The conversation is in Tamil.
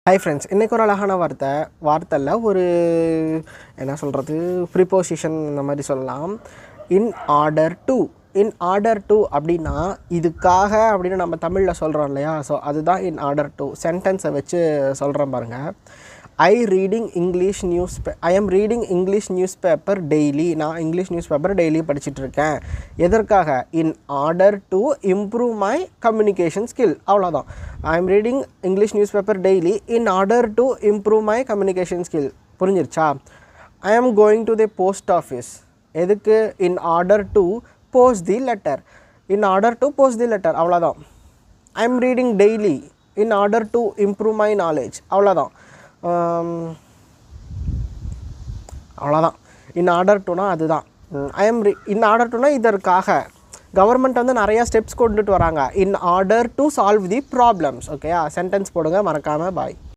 ஹாய் ஃப்ரெண்ட்ஸ், இன்றைக்கி ஒரு அழகான வார்த்தையில் ஒரு என்ன சொல்கிறது ப்ரிப்போசிஷன் இந்த மாதிரி சொல்லலாம். இன் ஆர்டர் டு அப்படின்னா இதுக்காக அப்படின்னு நம்ம தமிழில் சொல்கிறோம் இல்லையா. ஸோ அதுதான் இன் ஆர்டர் டு. சென்டென்ஸை வச்சு சொல்கிறேன் பாருங்கள். I'm reading English news paper daily. நான் இங்கிலீஷ் நியூஸ் பேப்பர் டெய்லி படிச்சுட்ருக்கேன். எதற்காக? In order to improve my communication skill. அவ்வளோதான். I'm reading English news paper daily in order to improve my communication skill. புரிஞ்சிருச்சா? I'm going to the post office. எதுக்கு? In order to post the letter. In order to post the letter. அவ்வளோதான். I'm reading daily in order to improve my knowledge. அவ்வளோதான். அவ்வளோதான். இன் ஆர்டர் டுனா அதுதான். இன் ஆர்டர் டுனா இதற்காக கவர்மெண்ட் வந்து நிறையா ஸ்டெப்ஸ் கொண்டுட்டு வராங்க. இன் order to solve the problems. ஓகேயா? சென்டென்ஸ் போடுங்க மறக்காமல். பாய்.